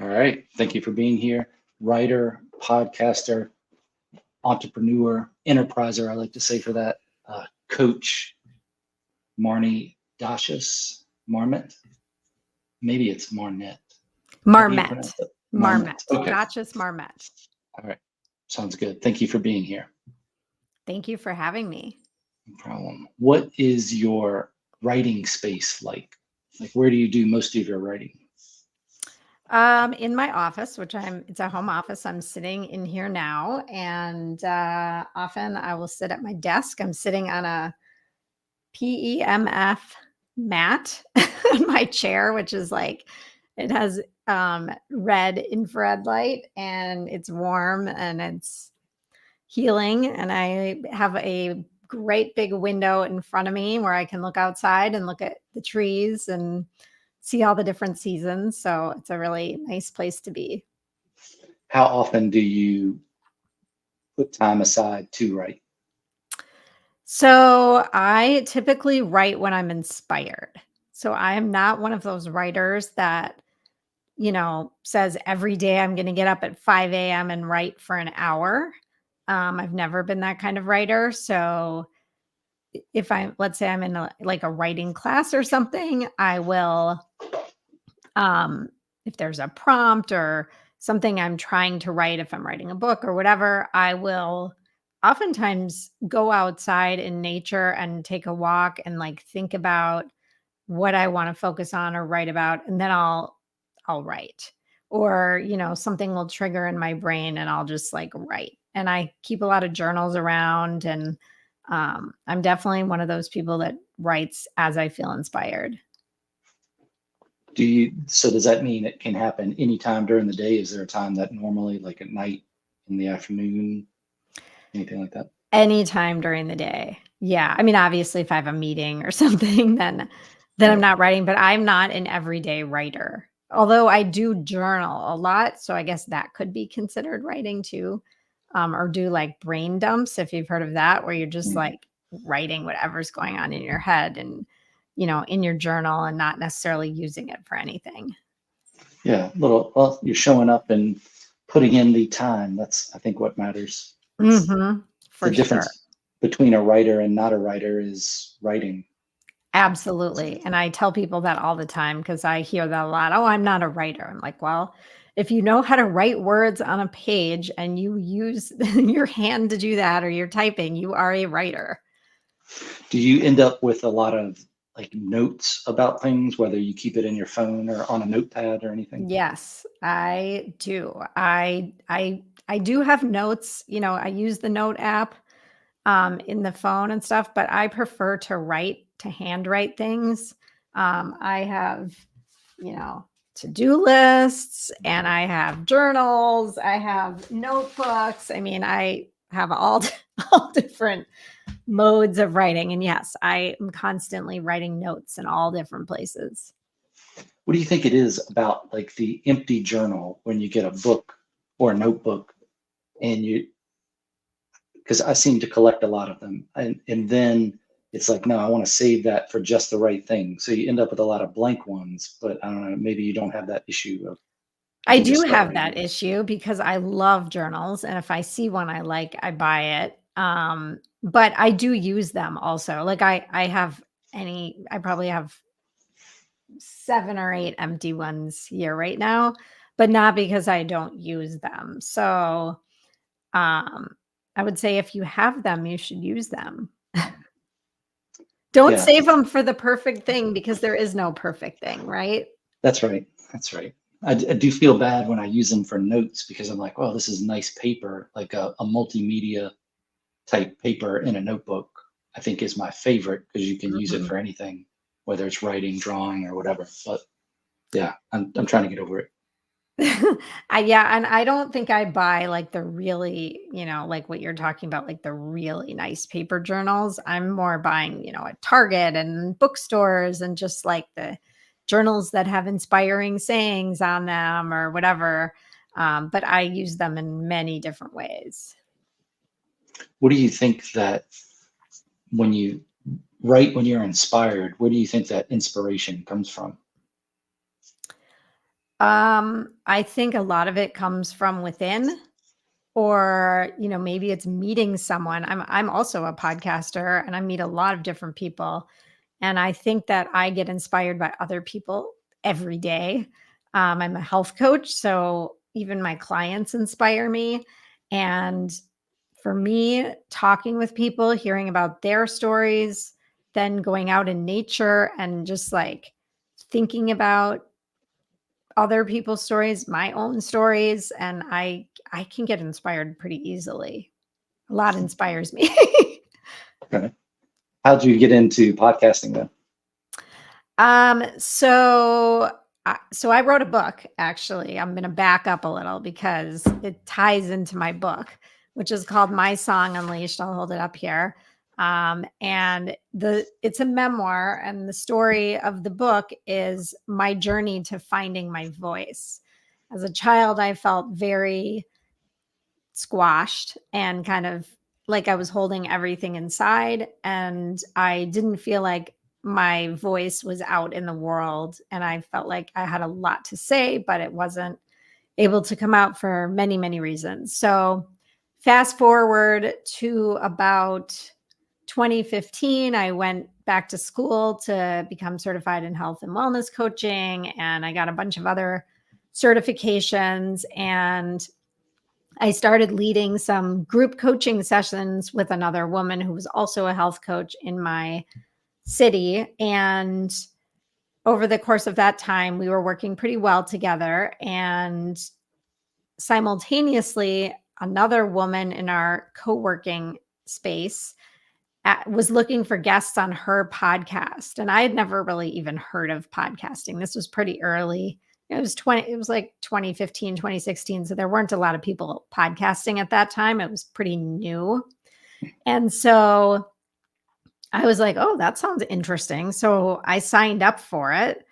All right. Thank you for being here. Writer, podcaster, entrepreneur, enterpriser, I like to say for that, coach, Marnie Dachis Marmet. Maybe it's Marnet. How do you Marmet. pronounce it? Marmet. Marmet. Okay. Dachis Marmet. All right. Sounds good. Thank you for being here. Thank you for having me. No problem. What is your writing space like? Like, where do you do most of your writing? In my office, it's a home office. I'm sitting in here now, and often I will sit at my desk. I'm sitting on a PEMF mat on my chair, which is like it has red infrared light, and it's warm and it's healing. And I have a great big window in front of me where I can look outside and look at the trees and see all the different seasons. So it's a really nice place to be. How often do you put time aside to write? So I typically write when I'm inspired. So I am not one of those writers that, says every day I'm going to get up at 5 a.m. and write for an hour. I've never been that kind of writer. So if let's say I'm in like a writing class or something, I will, if there's a prompt or something I'm trying to write, if I'm writing a book or whatever, I will oftentimes go outside in nature and take a walk and like think about what I want to focus on or write about, and then I'll write. Or, something will trigger in my brain and I'll just like write. And I keep a lot of journals around, and I'm definitely one of those people that writes as I feel inspired. So does that mean it can happen anytime during the day? Is there a time that normally, like at night, in the afternoon, anything like that? Anytime during the day. Yeah. I mean, obviously if I have a meeting or something, then I'm Right. not writing, but I'm not an everyday writer. Although I do journal a lot, so I guess that could be considered writing too. Or do like brain dumps, if you've heard of that, where you're just Mhm. like writing whatever's going on in your head and in your journal and not necessarily using it for anything. Yeah, well, you're showing up and putting in the time. That's, I think, what matters. It's the For sure. difference between a writer and not a writer is writing. So, Absolutely, and I tell people that all the time because I hear that a lot. "Oh, I'm not a writer." I'm like, "Well, if you know how to write words on a page and you use your hand to do that or you're typing, you are a writer." do you end up with a lot of like notes about things, whether you keep it in your phone or on a notepad or anything? Yes, I do. I do have notes, I use the note app, in the phone and stuff, but I prefer to handwrite things. I have, you know, to-do lists and I have journals, I have notebooks. I mean, I have all all different modes of writing. And yes, I am constantly writing notes in all different places. What do you think it is about like the empty journal when you get a book or a notebook and because I seem to collect a lot of them. And then it's like, no, I want to save that for just the right thing. So you end up with a lot of blank ones, but I don't know, maybe you don't have that issue of you I can do just start have writing. that issue because I love journals, and if I see one I like, I buy it. But I do use them also. Like I probably have 7 or 8 empty ones here right now, but not because I don't use them. So, um, I would say if you have them, you should use them. Don't Yeah, save them for the perfect thing because there is no perfect thing, right? that's right. That's right. I do feel bad when I use them for notes because I'm like, well, this is nice paper, like a multimedia type paper in a notebook. I think is my favorite because you can use it Mhm. for anything, whether it's writing, drawing, or whatever. But yeah, I'm trying to get over it. Yeah, and I don't think I buy like the really, like what you're talking about, like the really nice paper journals. I'm more buying, at Target and bookstores and just like the journals that have inspiring sayings on them or whatever. But I use them in many different ways. What do you think that when you write when you're inspired, where do you think that inspiration comes from? I think a lot of it comes from within, or, maybe it's meeting someone. I'm also a podcaster and I meet a lot of different people. And I think that I get inspired by other people every day. I'm a health coach, so even my clients inspire me. And for me, talking with people, hearing about their stories, then going out in nature and just like thinking about other people's stories, my own stories, and I can get inspired pretty easily. A lot inspires me. Okay. How'd you get into podcasting then? So I wrote a book, actually. I'm gonna back up a little because it ties into my book, which is called My Song Unleashed. I'll hold it up here. And it's a memoir, and the story of the book is my journey to finding my voice. As a child, I felt very squashed and kind of like I was holding everything inside, and I didn't feel like my voice was out in the world, and I felt like I had a lot to say, but it wasn't able to come out for many, many reasons. So fast forward to about 2015, I went back to school to become certified in health and wellness coaching, and I got a bunch of other certifications, and I started leading some group coaching sessions with another woman who was also a health coach in my city. And over the course of that time, we were working pretty well together. And simultaneously, another woman in our co working space was looking for guests on her podcast. And I had never really even heard of podcasting. This was pretty early. It was like 2015, 2016. So there weren't a lot of people podcasting at that time. It was pretty new. And so I was like, oh, that sounds interesting. So I signed up for it.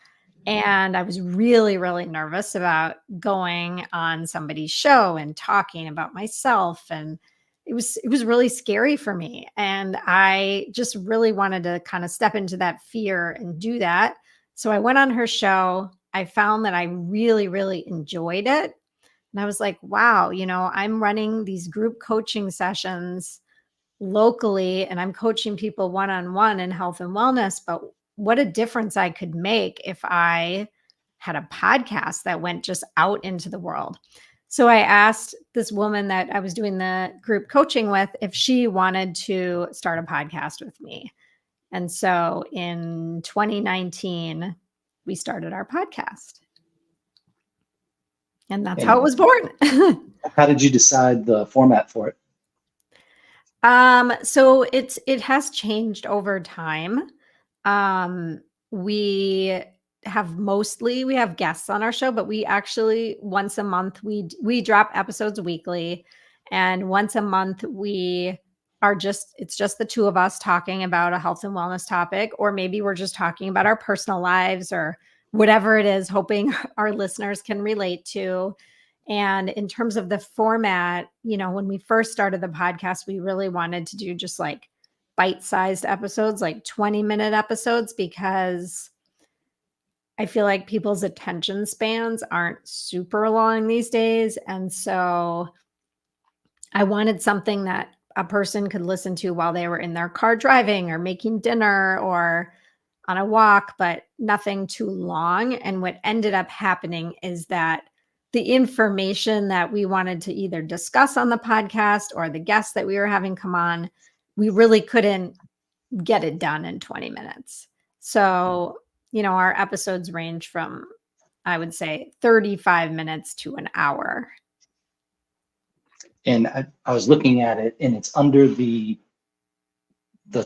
And I was really, really nervous about going on somebody's show and talking about myself. And it was really scary for me. And I just really wanted to kind of step into that fear and do that. So I went on her show. I found that I really, really enjoyed it. And I was like, wow, I'm running these group coaching sessions locally, and I'm coaching people one on one in health and wellness. But what a difference I could make if I had a podcast that went just out into the world. So I asked this woman that I was doing the group coaching with if she wanted to start a podcast with me. And so in 2019, we started our podcast. And that's how it And was born. how did you decide the format for it? So it has changed over time. Um, we we have guests on our show, but we actually once a month we drop episodes weekly, and once a month it's just the two of us talking about a health and wellness topic, or maybe we're just talking about our personal lives or whatever it is, hoping our listeners can relate to. And in terms of the format, when we first started the podcast, we really wanted to do just like bite-sized episodes, like 20-minute episodes, because I feel like people's attention spans aren't super long these days. And so I wanted something that a person could listen to while they were in their car driving or making dinner or on a walk, but nothing too long. And what ended up happening is that the information that we wanted to either discuss on the podcast or the guests that we were having come on, we really couldn't get it done in 20 minutes. So, our episodes range from, I would say, 35 minutes to an hour. And I was looking at it, and it's under the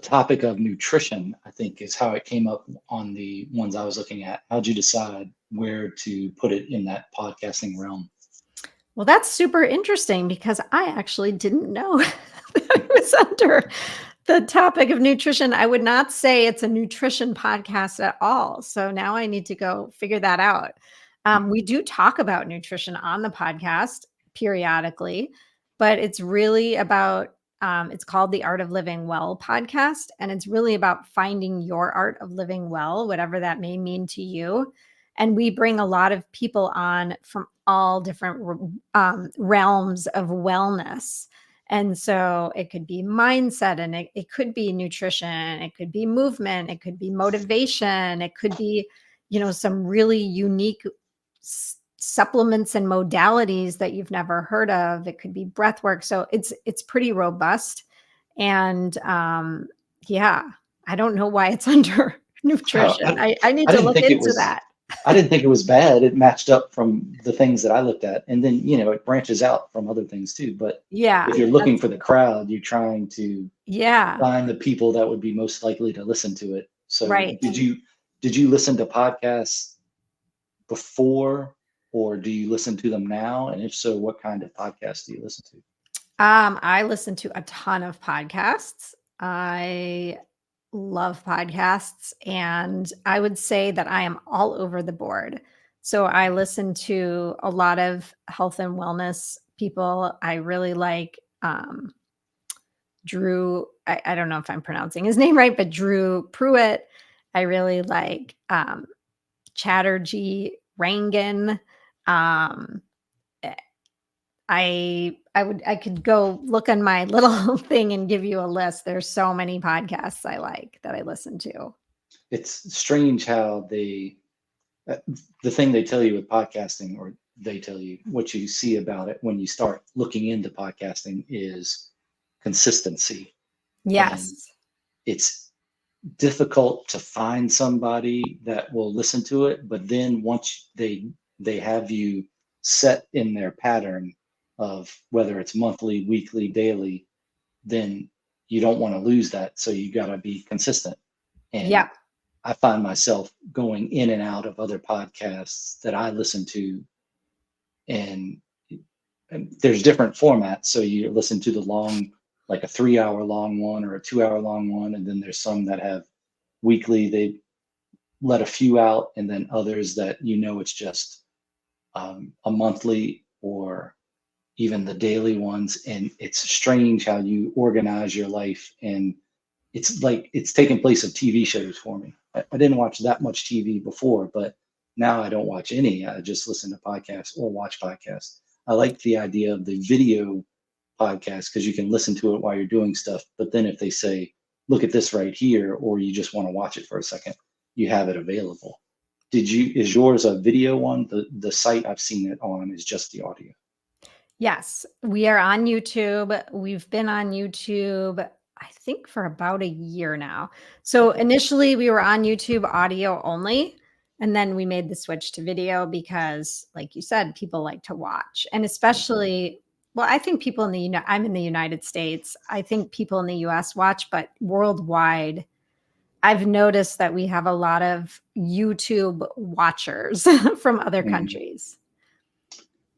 topic of nutrition, I think is how it came up on the ones I was looking at. How'd you decide where to put it in that podcasting realm? Well, that's super interesting because I actually didn't know that it was under the topic of nutrition. I would not say it's a nutrition podcast at all. So now I need to go figure that out. We do talk about nutrition on the podcast periodically, but it's really about, it's called the Art of Living Well podcast. And it's really about finding your art of living well, whatever that may mean to you. And we bring a lot of people on from all different realms of wellness. And so it could be mindset, and it could be nutrition, it could be movement, it could be motivation, it could be, some really unique supplements and modalities that you've never heard of. It could be breath work. So it's pretty robust. And yeah, I don't know why it's under Oh, nutrition. I need I to didn't look think it into was. that. I didn't think it was bad. It matched up from the things that I looked at, and then it branches out from other things too. But if Yeah, you're looking that's for the crowd, you're trying to yeah, find the people that would be most likely to listen to it. So right. did you listen to podcasts before, or do you listen to them now? And if so, what kind of podcasts do you listen to? I listen to a ton of podcasts. I love podcasts, and I would say that I am all over the board. So I listen to a lot of health and wellness people. I really like Drew. I don't know if I'm pronouncing his name right, but Drew Pruitt. I really like Chatterjee Rangan. Um, eh, I could go look on my little thing and give you a list. There's so many podcasts I like that I listen to. It's strange how uh, the thing they tell you with podcasting, or they tell you what you see about it when you start looking into podcasting, is consistency. And Yes. it's difficult to find somebody that will listen to it, but then once they have you set in their pattern of whether it's monthly, weekly, daily, then you don't want to lose that, so you got to be consistent. And Yep. I find myself going in and out of other podcasts that I listen to, and, and there's different formats. So you listen to the long, like a 3 hour long one or a 2 hour long one, and then there's some that have weekly. They let a few out, and then others that it's just a monthly or even the daily ones. And it's strange how you organize your life, and it's like it's taken place of TV shows for me. I didn't watch that much TV before, but now I don't watch any. I just listen to podcasts or watch podcasts. I like the idea of the video podcast because you can listen to it while you're doing stuff. But then if they say, look at this right here, or you just want to watch it for a second, you have it available. Is yours a video one? The site I've seen it on is just the audio. Yes, we are on YouTube. We've been on YouTube, I think, for about a year now. So Okay. initially, we were on YouTube audio only, and then we made the switch to video because, like you said, people like to watch, and especially, well, I think people in I'm in the United States. I think people in the US watch, but worldwide, I've noticed that we have a lot of YouTube watchers from other Mhm. countries.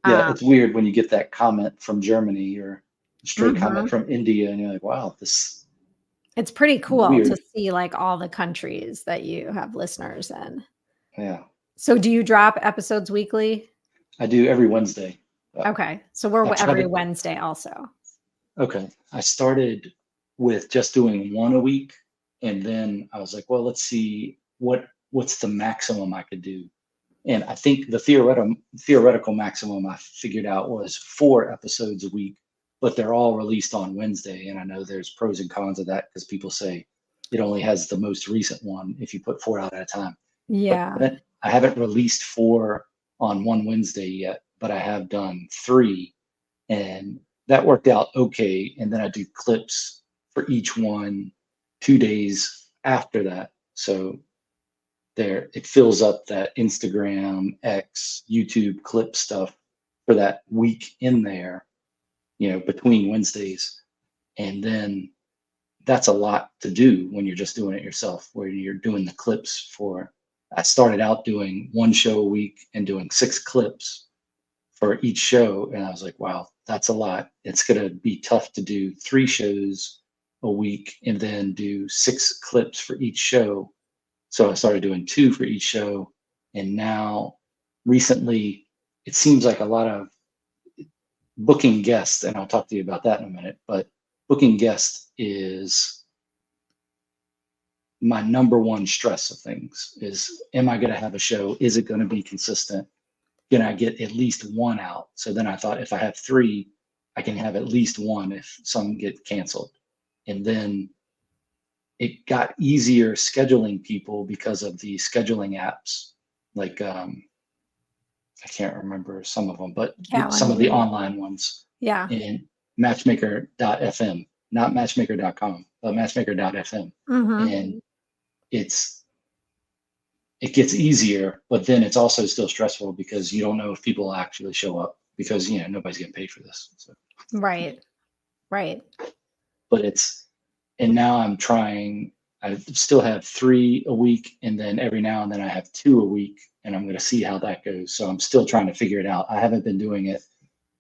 Yeah, Um, it's weird when you get that comment from Germany or a straight comment mhm. from India, and you're like, wow, this It's pretty cool to weird. see, like, all the countries that you have listeners in. Yeah, So do you drop episodes weekly? I do every Wednesday. Uh, Okay, so we're I try every to. Wednesday also. Okay, I started with just doing one a week, and then I was like, well, let's see what's the maximum I could do. And I think the theoretical maximum I figured out was 4 episodes a week, but they're all released on Wednesday. And I know there's pros and cons of that because people say it only has the most recent one if you put 4 out at a time. But Yeah. I haven't released 4 on one Wednesday yet, but I have done 3, and that worked out okay. And then I do clips for each one 2 days after that. So there it fills up that Instagram, X, YouTube clip stuff for that week in there, between Wednesdays. And then that's a lot to do when you're just doing it yourself, where you're doing the clips for. I started out doing one show a week and doing 6 clips for each show. And I was like, wow, that's a lot. It's going to be tough to do 3 shows a week and then do 6 clips for each show. So I started doing 2 for each show. And now recently, it seems like a lot of booking guests, and I'll talk to you about that in a minute, but booking guests is my number one stress of things is, am I going to have a show? Is it going to be consistent? Can I get at least one out? So then I thought, if I have three, I can have at least one if some get canceled. And then it got easier scheduling people because of the scheduling apps. Like, I can't remember some of them, but some of the Calendly. online ones. Yeah. And matchmaker.fm, not matchmaker.com, but matchmaker.fm. Mm-hmm. And it gets easier, but then it's also still stressful because you don't know if people actually show up, because nobody's getting paid for this. So, Right. Right. but and now I'm trying. I still have 3 a week, and then every now and then I have 2 a week, and I'm going to see how that goes. So I'm still trying to figure it out. I haven't been doing it,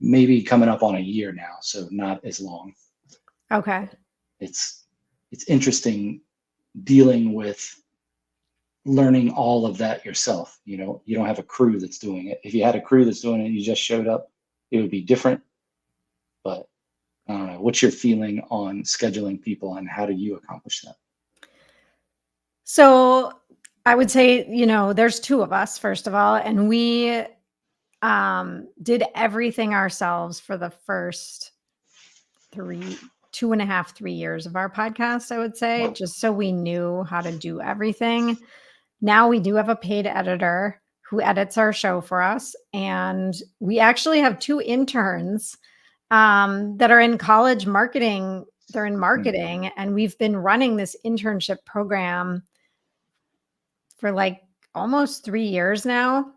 maybe coming up on a year now, so not as long. Okay. It's interesting dealing with learning all of that yourself. You don't have a crew that's doing it. If you had a crew that's doing it and you just showed up, it would be different. But I don't know. What's your feeling on scheduling people, and how do you accomplish that? So I would say, there's two of us, first of all, and we did everything ourselves for the first 2.5, 3 years of our podcast, I would say, just so we knew how to do everything. Now we do have a paid editor who edits our show for us. And we actually have 2 interns that are in college marketing. They're in marketing, and we've been running this internship program for like almost 3 years now.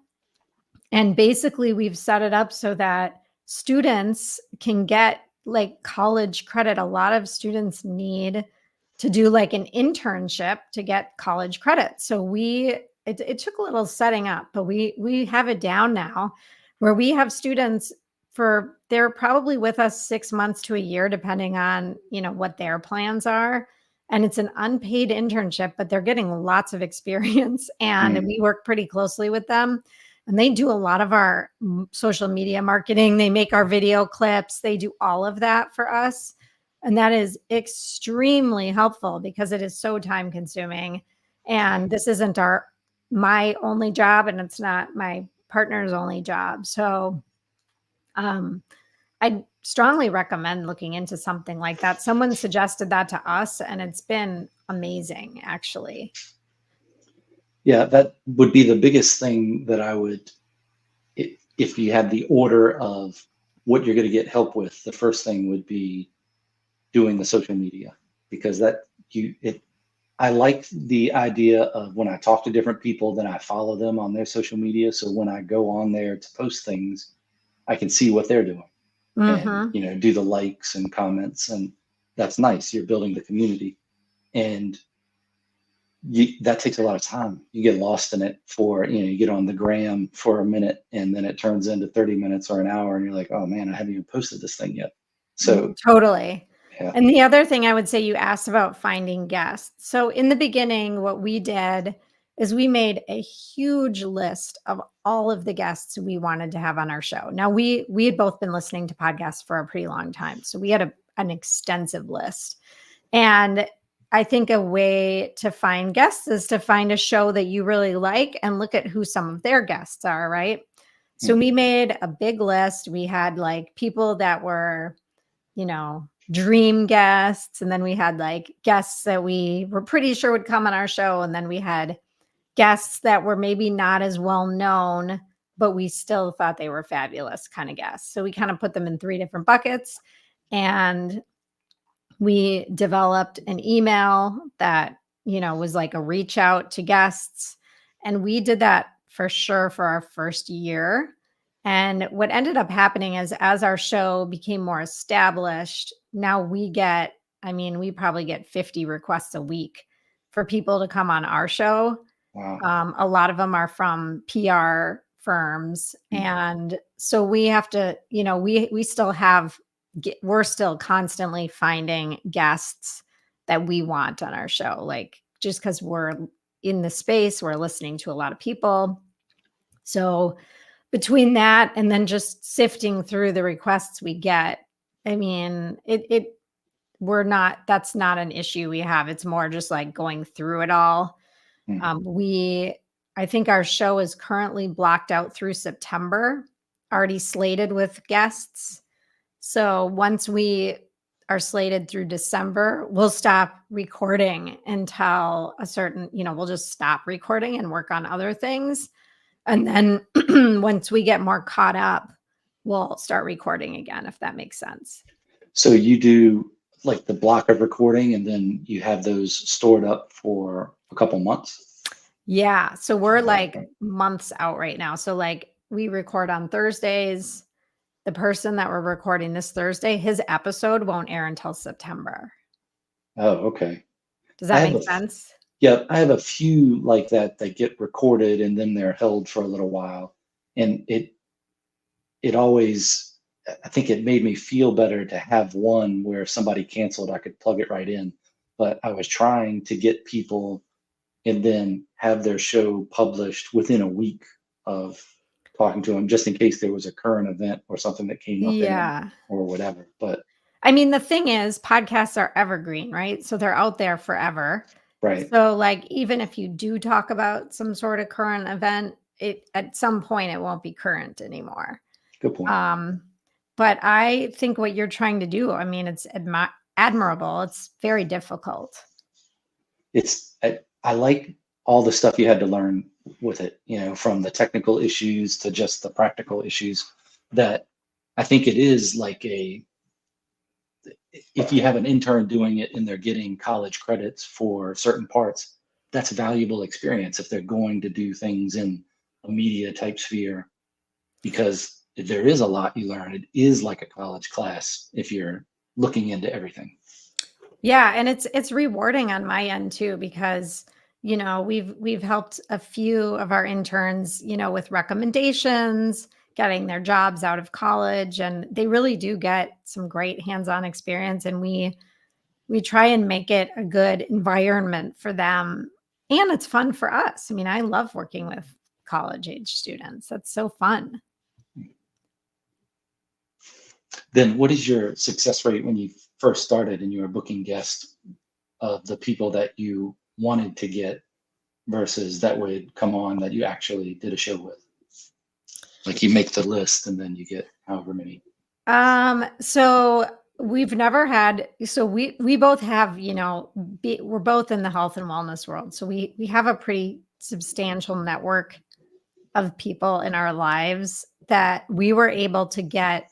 And basically, we've set it up so that students can get like college credit. A lot of students need to do like an internship to get college credit. So it took a little setting up, but we have it down now, where we have students they're probably with us 6 months to a year, depending on, what their plans are. And it's an unpaid internship, but they're getting lots of experience, and we work pretty closely with them. And they do a lot of our social media marketing. They make our video clips. They do all of that for us. And that is extremely helpful because it is so time consuming. And this isn't my only job, and it's not my partner's only job. So I strongly recommend looking into something like that. Someone suggested that to us, and it's been amazing, actually. Yeah, that would be the biggest thing that I would, if you had the order of what you're going to get help with, the first thing would be doing the social media, because I like the idea of, when I talk to different people, then I follow them on their social media. So when I go on there to post things, I can see what they're doing and, do the likes and comments, and that's nice. You're building the community, and that takes a lot of time. You get lost in it you get on the gram for a minute, and then it turns into 30 minutes or an hour, and you're like, oh man, I haven't even posted this thing yet. So totally. yeah. And the other thing I would say, you asked about finding guests. So in the beginning, what we did is we made a huge list of all of the guests we wanted to have on our show. Now we had both been listening to podcasts for a pretty long time, so we had an extensive list. And I think a way to find guests is to find a show that you really like and look at who some of their guests are, right? So we made a big list. We had like people that were, dream guests. And then we had like guests that we were pretty sure would come on our show. And then we had guests that were maybe not as well known, but we still thought they were fabulous kind of guests. So we kind of put them in 3 different buckets. And we developed an email that, was like a reach out to guests. And we did that for sure for our first year. And what ended up happening is, as our show became more established, now we probably get 50 requests a week for people to come on our show. Wow. A lot of them are from PR firms. And so we have to, we still we're still constantly finding guests that we want on our show. Like, just because we're in the space, we're listening to a lot of people. So between that and then just sifting through the requests we get, it that's not an issue we have. It's more just like going through it all. Hmm. I think our show is currently blocked out through September, already slated with guests. So once we are slated through December, we'll stop recording until a certain, we'll just stop recording and work on other things. And then once we get more caught up, we'll start recording again, if that makes sense. So you do like the block of recording and then you have those stored up for a couple months? Yeah. So we're like months out right now. So like we record on Thursdays. The person that we're recording this Thursday, his episode won't air until September. Oh, okay. Does I that have make a sense? Yeah, I have a few like that that get recorded and then they're held for a little while. And it always, I think it made me feel better to have one where if somebody canceled, I could plug it right in. But I was trying to get people and then have their show published within a week of talking to them, just in case there was a current event or something that came up in them Yeah. or whatever. But I mean, the thing is, podcasts are evergreen, right? So they're out there forever. right, So, like, even if you do talk about some sort of current event, it at some point it won't be current anymore. good point. Um, but I think what you're trying to do, I mean, it's admirable. It's very difficult. I like all the stuff you had to learn with it, from the technical issues to just the practical issues that I think it is like if you have an intern doing it and they're getting college credits for certain parts, that's valuable experience if they're going to do things in a media type sphere because there is a lot you learn. It is like a college class if you're looking into everything. Yeah, and it's rewarding on my end too because we've helped a few of our interns, with recommendations, getting their jobs out of college, and they really do get some great hands-on experience, and we try and make it a good environment for them, and it's fun for us. I mean, I love working with college age students. That's so fun. Then what is your success rate when you first started and you were booking guests of the people that you wanted to get versus that would come on that you actually did a show with? Like you make the list and then you get however many. So we've never had, so we both have, we're both in the health and wellness world. So we have a pretty substantial network of people in our lives that we were able to get,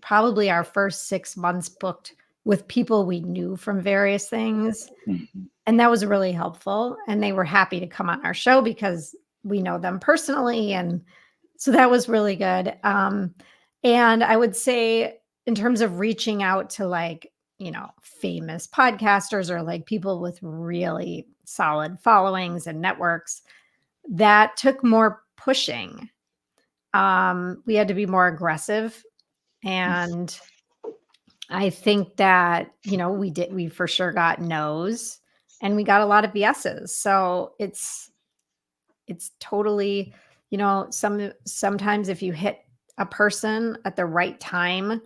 probably our first 6 months booked with people we knew from various things. Mhm. And that was really helpful. And they were happy to come on our show because we know them personally. And so that was really good. And I would say, in terms of reaching out to like, famous podcasters or like people with really solid followings and networks, that took more pushing. We had to be more aggressive. And I think that, we for sure got no's and we got a lot of yeses. So it's totally, sometimes if you hit a person at the right time,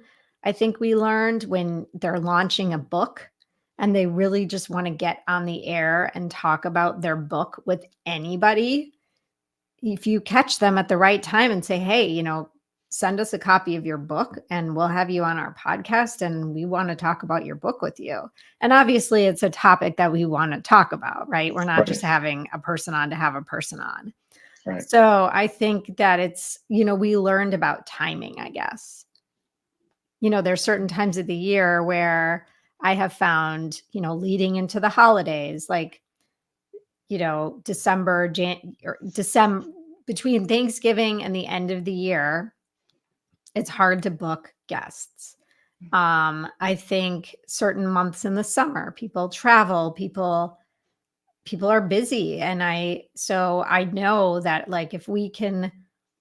I think we learned when they're launching a book and they really just want to get on the air and talk about their book with anybody. If you catch them at the right time and say, hey, send us a copy of your book and we'll have you on our podcast and we want to talk about your book with you. And obviously it's a topic that we want to talk about, right? We're not just Right, having a person on to have a person on. right. So I think that it's, we learned about timing, I guess. There's certain times of the year where I have found, leading into the holidays, like, December, between Thanksgiving and the end of the year, it's hard to book guests. I think certain months in the summer, people travel, people are busy. And so I know that like if we can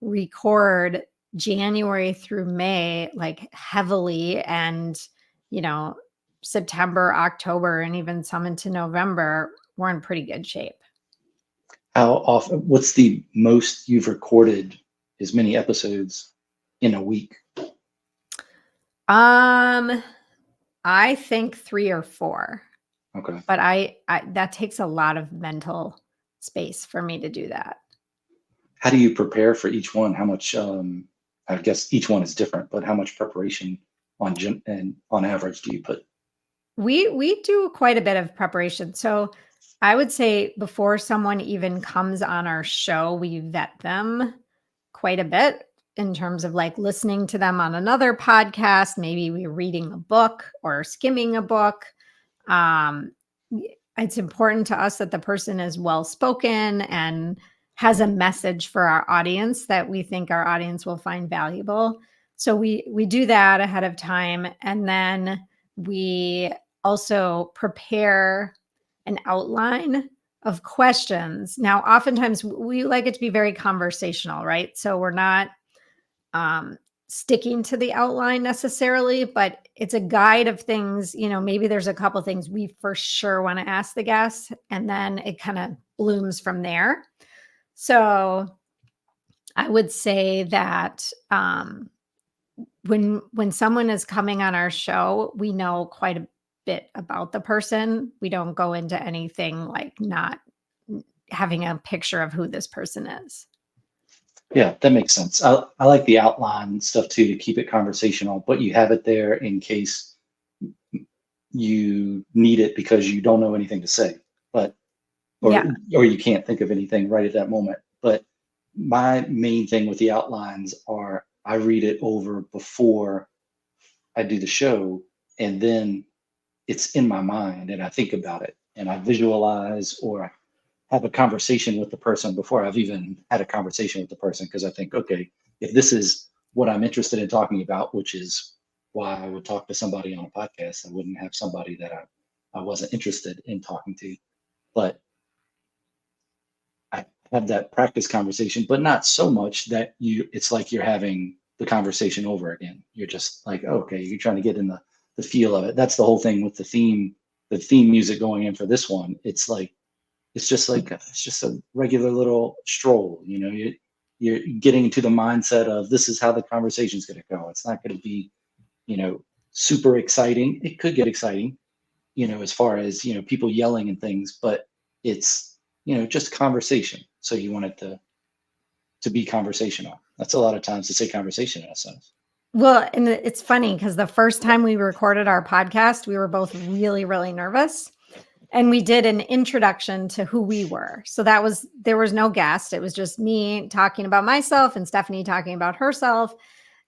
record January through May, like heavily and, you know, September, October, and even some into November, we're in pretty good shape. How often, what's the most you've recorded as many episodes in a week? Um, I think 3 or 4, Okay. but I that takes a lot of mental space for me to do that. How do you prepare for each one? How much, I guess each one is different, but how much preparation and on average do you put? We do quite a bit of preparation. So I would say before someone even comes on our show, we vet them quite a bit in terms of like listening to them on another podcast. Maybe we're reading a book or skimming a book. Um, it's important to us that the person is well spoken and has a message for our audience that we think our audience will find valuable. So we do that ahead of time, and then we also prepare an outline of questions. Now, oftentimes we like it to be very conversational, right? So we're not um, sticking to the outline necessarily, but it's a guide of things. Maybe there's a couple things we for sure want to ask the guests, and then it kind of blooms from there. So I would say that when someone is coming on our show, we know quite a bit about the person. We don't go into anything like not having a picture of who this person is. Yeah, that makes sense. I like the outline stuff too to keep it conversational, but you have it there in case you need it because you don't know anything to say, but or Yeah. or you can't think of anything right at that moment. But my main thing with the outlines are I read it over before I do the show, and then it's in my mind and I think about it and I visualize or I have a conversation with the person before I've even had a conversation with the person because I think, okay, if this is what I'm interested in talking about, which is why I would talk to somebody on a podcast, I wouldn't have somebody that I wasn't interested in talking to. But I have that practice conversation, but not so much that it's like you're having the conversation over again. You're just like, oh, okay, you're trying to get in the feel of it. That's the whole thing with the theme music going in for this one. It's just a regular little stroll. You're getting into the mindset of this is how the conversation's going to go. It's not going to be, you know, super exciting. It could get exciting, as far as, people yelling and things, but it's, just conversation. So you want it to be conversational. That's a lot of times to say conversation in a sense. Well, and it's funny because the first time we recorded our podcast, we were both really, really nervous. And we did an introduction to who we were. So there was no guest. It was just me talking about myself and Stephanie talking about herself.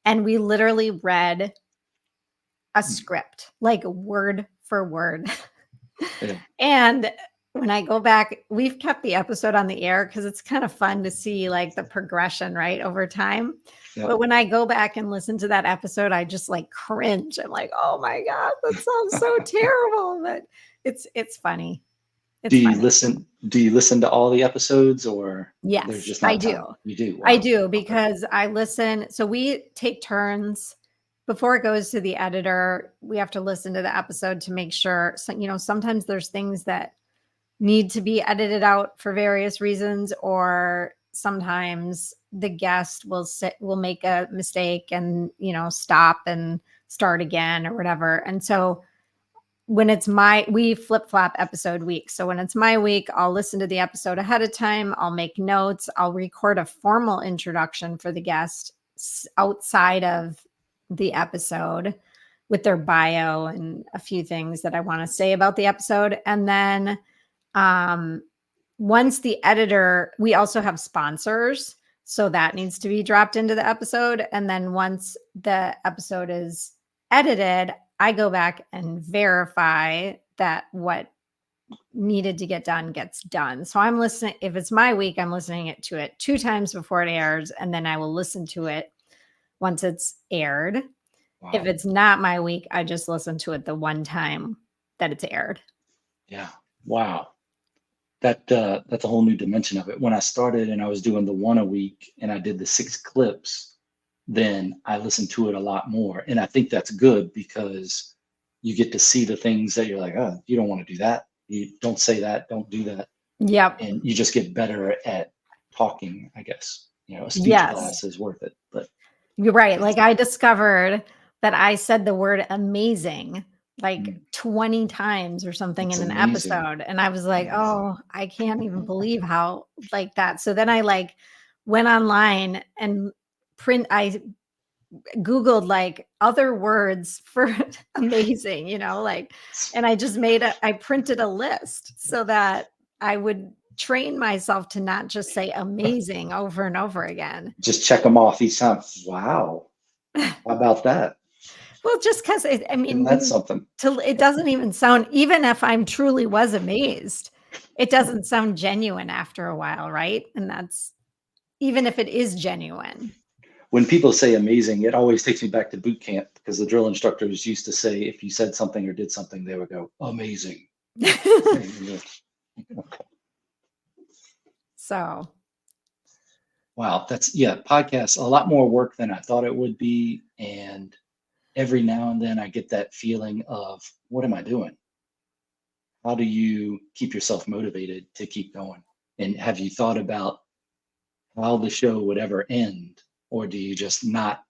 And we literally read a script, like word for word. Yeah. And when I go back, we've kept the episode on the air because it's kind of fun to see like the progression, right, over time. Yeah. But when I go back and listen to that episode, I just like cringe. I'm like, oh my God, that sounds so terrible. But it's funny. Do It's you funny. listen? Do you listen to all the episodes, or there's Yes, just I not do. time? You do. I Wow. do Okay. because I listen. So we take turns before it goes to the editor. We have to listen to the episode to make sure. So, sometimes there's things that need to be edited out for various reasons, or sometimes the guest will make a mistake and stop and start again or whatever. And so when we flip flop episode weeks. So when it's my week, I'll listen to the episode ahead of time. I'll make notes. I'll record a formal introduction for the guest outside of the episode with their bio and a few things that I want to say about the episode. And then um, once the editor, we also have sponsors. So that needs to be dropped into the episode. And then once the episode is edited, I go back and verify that what needed to get done gets done. So I'm listening. If it's my week, I'm listening to it 2 times before it airs. And then I will listen to it once it's aired. If Wow. it's not my week, I just listen to it the one time that it's aired. Yeah. Wow. That's a whole new dimension of it. When I started and I was doing the one a week and I did the 6 clips, then I listened to it a lot more. And I think that's good because you get to see the things that you're like, oh, you don't want to do that. You don't say that, don't do that. Yep. And you just get better at talking, I guess. A speech Yes. class is worth it. But You're right. it's Like I discovered that I said the word amazing like 20 times or something It's in an amazing. episode. And I was like, Amazing. oh, I can't even believe how like that. So then I like went online and I Googled like other words for amazing, like, and I just I printed a list so that I would train myself to not just say amazing over and over again. Just check them off each time. Wow. How about that? Well, just because I Isn't mean, that something? it doesn't even sound, even if I'm truly was amazed, it doesn't sound genuine after a while, right? And that's even if it is genuine. When people say amazing, it always takes me back to boot camp because the drill instructors used to say if you said something or did something, they would go, amazing. So, Wow, that's yeah, podcasts a lot more work than I thought it would be. And every now and then I get that feeling of what am I doing? How do you keep yourself motivated to keep going? And have you thought about how the show would ever end? Or do you just not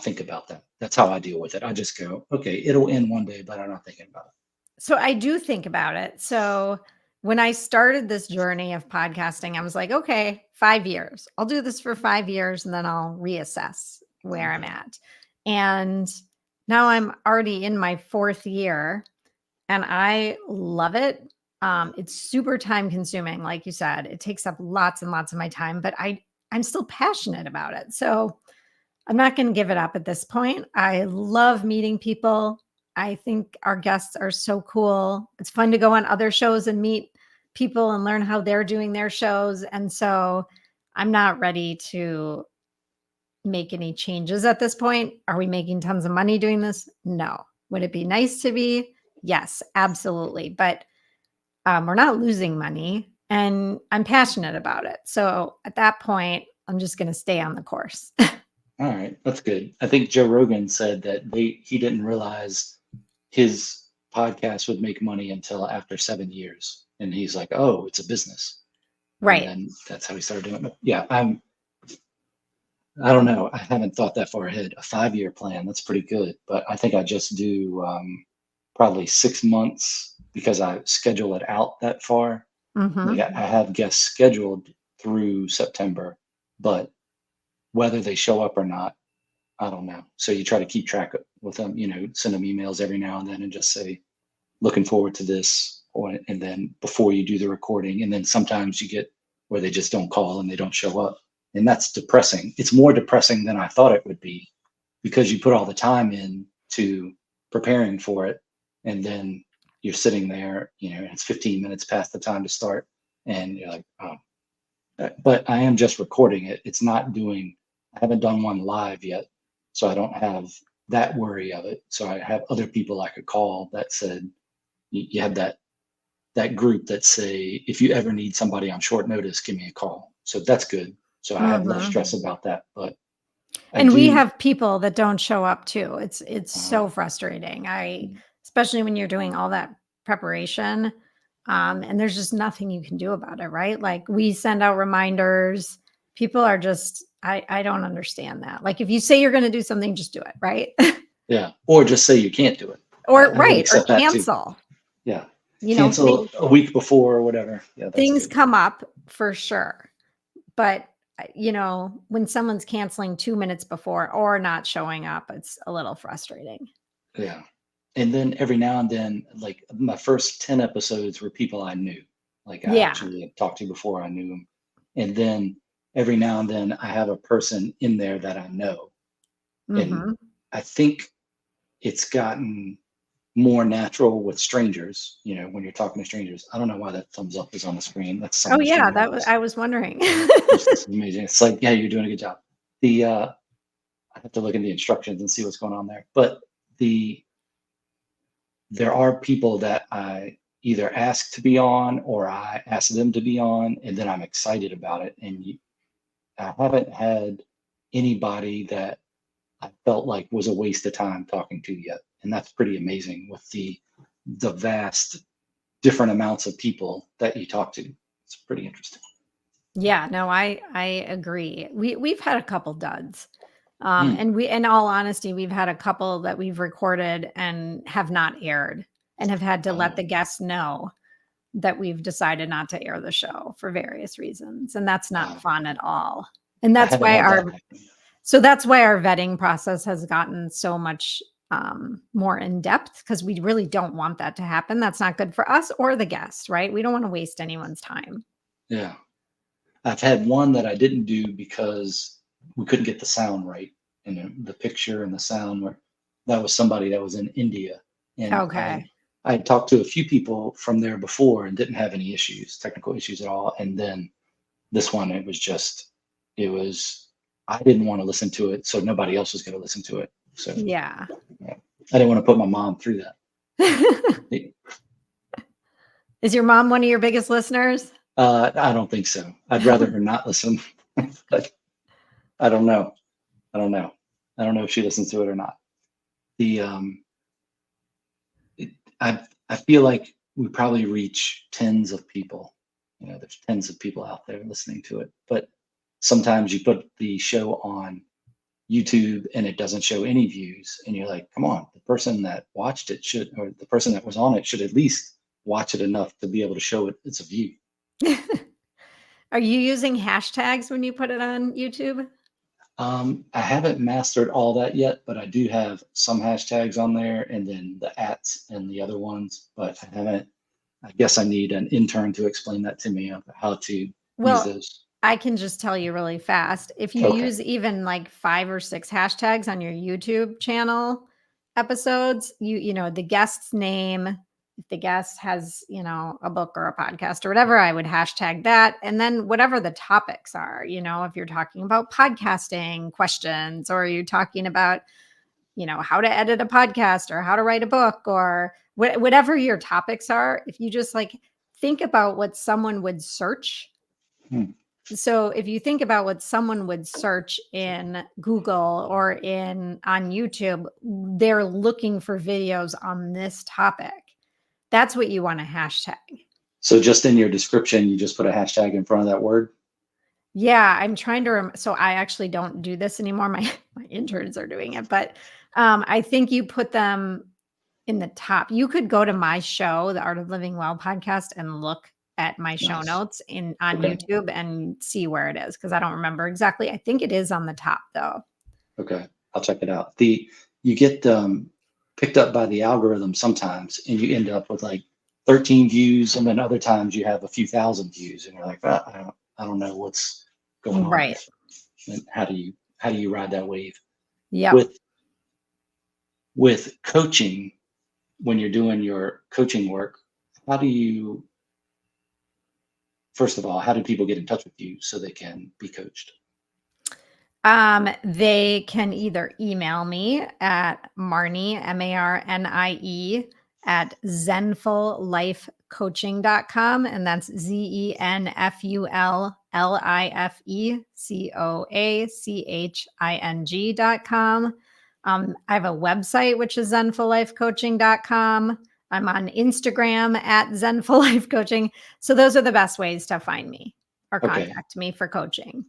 think about that? That's how I deal with it. I just go, okay, it'll end one day, but I'm not thinking about so I do think about it. So when I started this journey of podcasting, I was like, okay, 5 years. I'll do this for 5 years and then I'll reassess it. where I'm Okay. at. And now I'm already in my fourth year and I love it. It's super time consuming, like you said. It takes up lots and lots of my time, but I'm still passionate about it. So I'm not going to give it up at this point. I love meeting people. I think our guests are so cool. It's fun to go on other shows and meet people and learn how they're doing their shows. And so I'm not ready to make any changes at this point. Are we making tons of money doing this? No. Would it be nice to be? Yes, absolutely. But we're not losing money and I'm passionate about it. So at that point, I'm just going to stay on the course. All right, that's good. I think Joe Rogan said that he didn't realize his podcast would make money until after 7 years. And he's like, oh, it's a business. And Right. then that's how he started doing it. Yeah, I don't know. I haven't thought that far ahead. A 5 year plan, that's pretty good. But I think I just do probably 6 months because I schedule it out that far. Like Hmm. I have guests scheduled through September, but whether they show up or not, I don't know. So you try to keep track with them, send them emails every now and then and just say, looking forward to this. And then before you do the recording, and then sometimes you get where they just don't call and they don't show up. And that's depressing. It's more depressing than I thought it would be because you put all the time in to preparing for it. And then you're sitting there, and it's 15 minutes past the time to start. And you're like, oh, but I am just recording it. I haven't done one live yet. So I don't have that worry of it. So I have other people I could call that said, you have that group that say, if you ever need somebody on short notice, give me a call. So that's good. So I have less Hmm. stress about that. But I And we do, have people that don't show up too. It's uh, so frustrating. Especially when you're doing all that preparation, and there's just nothing you can do about it, right? Like we send out reminders. People are just, I don't understand that. Like if you say you're going to do something, just do it, right? yeah. Or just say you can't do it. Or I would right, or accept that too. cancel. Yeah. You know, Cancel a week before or whatever. Yeah, that's things good. come up for sure. But when someone's canceling 2 minutes before or not showing up, it's a little frustrating. Yeah. And then every now and then, like my first 10 episodes were people I knew, like I Yeah. actually had talked to before I knew them. And then every now and then I have a person in there that I know. And Mhm. I think it's gotten more natural with strangers, when you're talking to strangers. I don't know why that thumbs up is on the screen. That's Oh, someone yeah, showing us. I was wondering. This is amazing. It's like, yeah, you're doing a good job. I have to look in the instructions and see what's going on there. But the there are people that I either ask to be on or I ask them to be on, and then I'm excited about it. And I haven't had anybody that I felt like was a waste of time talking to yet, and that's pretty amazing with the vast different amounts of people that you talk to. It's pretty interesting. Yeah, no, I agree. We've had a couple duds. Hmm. And in all honesty, we've had a couple that we've recorded and have not aired and have had to let Oh, the guests know that we've decided not to air the show for various reasons. And that's not wow. fun at all. And I that's haven't why had that happen. that's why our vetting process has gotten so much more in depth, because we really don't want that to happen. That's not good for us or the guest, right? We don't want to waste anyone's time. Yeah. I've had one that I didn't do because we couldn't get the sound right. And the picture and the sound were, that was somebody that was in India. And Okay. I had talked to a few people from there before and didn't have any issues, technical issues at all. And then this one, it was just, it was, I didn't want to listen to it, so nobody else was going to listen to it. So Yeah. yeah, I didn't want to put my mom through that. Is your mom one of your biggest listeners? I don't think so. I'd rather her not listen, but I don't know. I don't know. I don't know if she listens to it or not. The it, I feel like we probably reach tens of people. You know, there's tens of people out there listening to it. But sometimes you put the show on YouTube and it doesn't show any views, and you're like, come on, the person that watched it should, or the person that was on it should at least watch it enough to be able to show it it's a view. Are you using hashtags when you put it on YouTube? I haven't mastered all that yet, but I do have some hashtags on there and then the ats and the other ones, but I haven't. I guess I need an intern to explain that to me of how to use Well, those. I can just tell you really fast. If you Okay. use even like 5 or 6 hashtags on your YouTube channel episodes, the guest's name, if the guest has, a book or a podcast or whatever, I would hashtag that. And then whatever the topics are, if you're talking about podcasting questions, or you're talking about, how to edit a podcast or how to write a book, or whatever your topics are, if you just like think about what someone would search. Hmm. So if you think about what someone would search in Google or on YouTube, they're looking for videos on this topic. That's what you want to hashtag. So just in your description, you just put a hashtag in front of that word. Yeah, I'm trying to so I actually don't do this anymore. My interns are doing it, but I think you put them in the top. You could go to my show, the Art of Living Well podcast, and look at my show Nice. notes on Okay. YouTube and see where it is, because I don't remember exactly. I think it is on the top though. Okay. I'll check it out. You get picked up by the algorithm sometimes, and you end up with like 13 views, and then other times you have a few thousand views, and you're like, I don't know what's going on Right. here. And how do you ride that wave Yep. with coaching? When you're doing your coaching work, how do you, first of all, how do people get in touch with you so they can be coached? They can either email me at Marnie, Marnie, at zenfullifecoaching.com. And that's zenfullifecoaching.com. I have a website, which is zenfullifecoaching.com. I'm on Instagram at zenfullifecoaching. So those are the best ways to find me or Okay. contact me for coaching.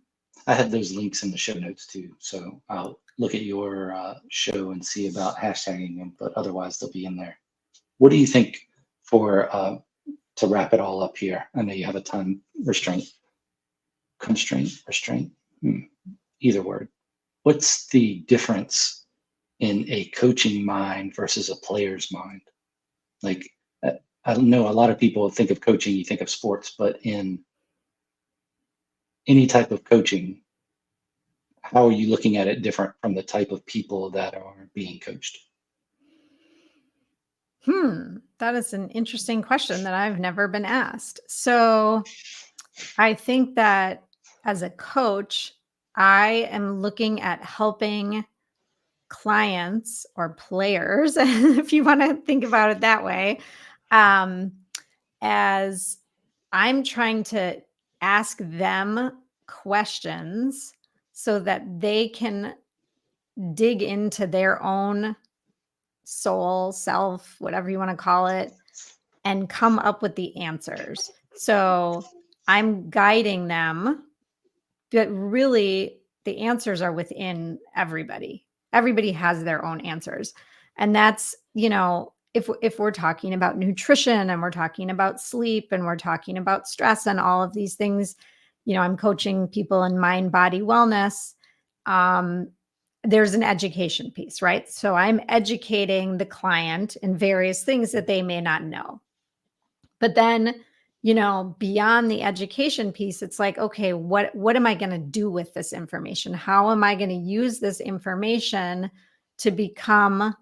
I have those links in the show notes too. So I'll look at your show and see about hashtagging them, but otherwise they'll be in there. What do you think for, to wrap it all up here? I know you have a time restraint, either word. What's the difference in a coaching mind versus a player's mind? Like, I don't know, a lot of people think of coaching, you think of sports, but in any type of coaching, how are you looking at it different from the type of people that are being coached? That is an interesting question that I've never been asked. So I think that as a coach, I am looking at helping clients or players, if you want to think about it that way, um, as I'm trying to ask them questions so that they can dig into their own soul, self, whatever you want to call it, and come up with the answers. So I'm guiding them, but really the answers are within everybody. Everybody has their own answers. And that's, if we're talking about nutrition and we're talking about sleep and we're talking about stress and all of these things, I'm coaching people in mind body wellness. There's an education piece, right? So I'm educating the client in various things that they may not know. But then, beyond the education piece, it's like, okay, what am I going to do with this information? How am I going to use this information to become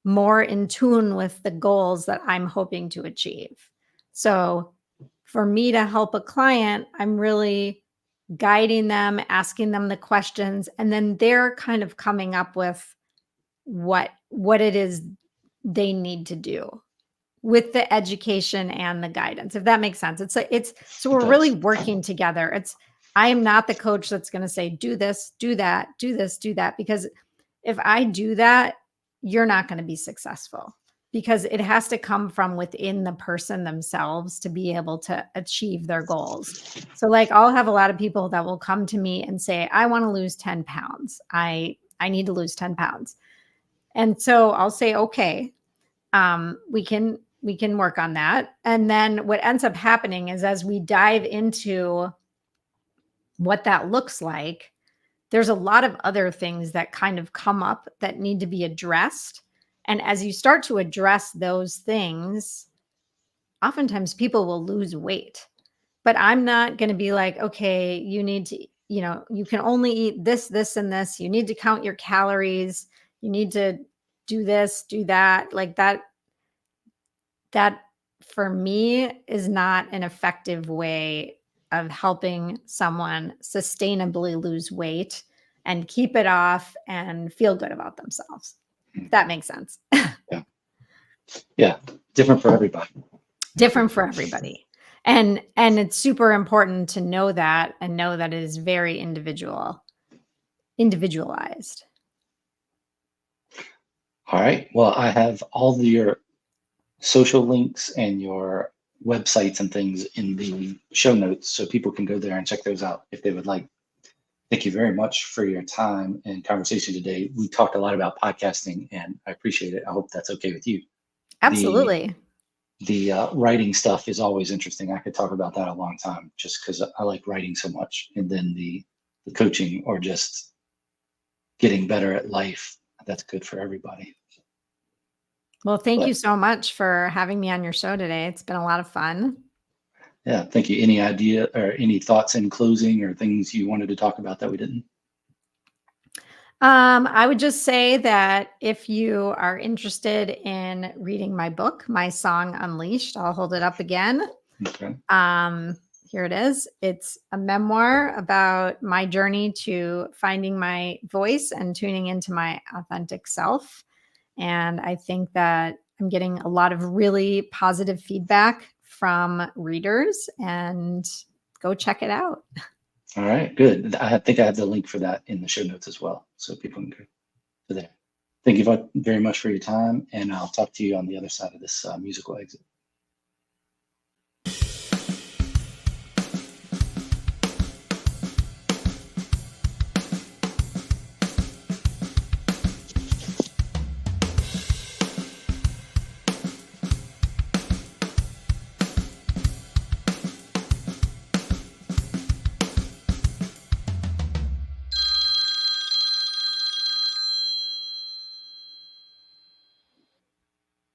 more in tune with the goals that I'm hoping to achieve? So for me to help a client, I'm really guiding them, asking them the questions, and then they're kind of coming up with what it is they need to do with the education and the guidance, if that makes sense. It's like so It we're really does. working together. I am not the coach that's going to say, do this, do that, do this, do that, because if I do that, you're not going to be successful, because it has to come from within the person themselves to be able to achieve their goals. So like, I'll have a lot of people that will come to me and say, I want to lose 10 pounds. I need to lose 10 pounds. And so I'll say, okay, we can work on that. And then what ends up happening is, as we dive into what that looks like, there's a lot of other things that kind of come up that need to be addressed. And as you start to address those things, oftentimes people will lose weight. But I'm not going to be like, okay, you need to, you can only eat this, this, and this. You need to count your calories. You need to do this, do that. Like that for me is not an effective way of helping someone sustainably lose weight and keep it off and feel good about themselves. If that makes sense. Yeah. Yeah. Different for everybody. Different for everybody. And it's super important to know that, and know that it is very individualized. All right. Well, I have all your social links and your websites and things in the show notes, so people can go there and check those out if they would like. Thank you very much for your time and conversation today. We talked a lot about podcasting, and I appreciate it. I hope that's okay with you. Absolutely. The writing stuff is always interesting. I could talk about that a long time, just because I like writing so much. And then the coaching, or just getting better at life, that's good for everybody. Well, thank you But so much for having me on your show today. It's been a lot of fun. yeah, thank you. Any idea or any thoughts in closing, or things you wanted to talk about that we didn't? I would just say that if you are interested in reading my book, My Song Unleashed, I'll hold it up again. Okay. Here it is. It's a memoir about my journey to finding my voice and tuning into my authentic self. And I think that I'm getting a lot of really positive feedback from readers, and go check it out. All right, good. I think I have the link for that in the show notes as well, so people can go to there. Thank you very much for your time, and I'll talk to you on the other side of this musical exit.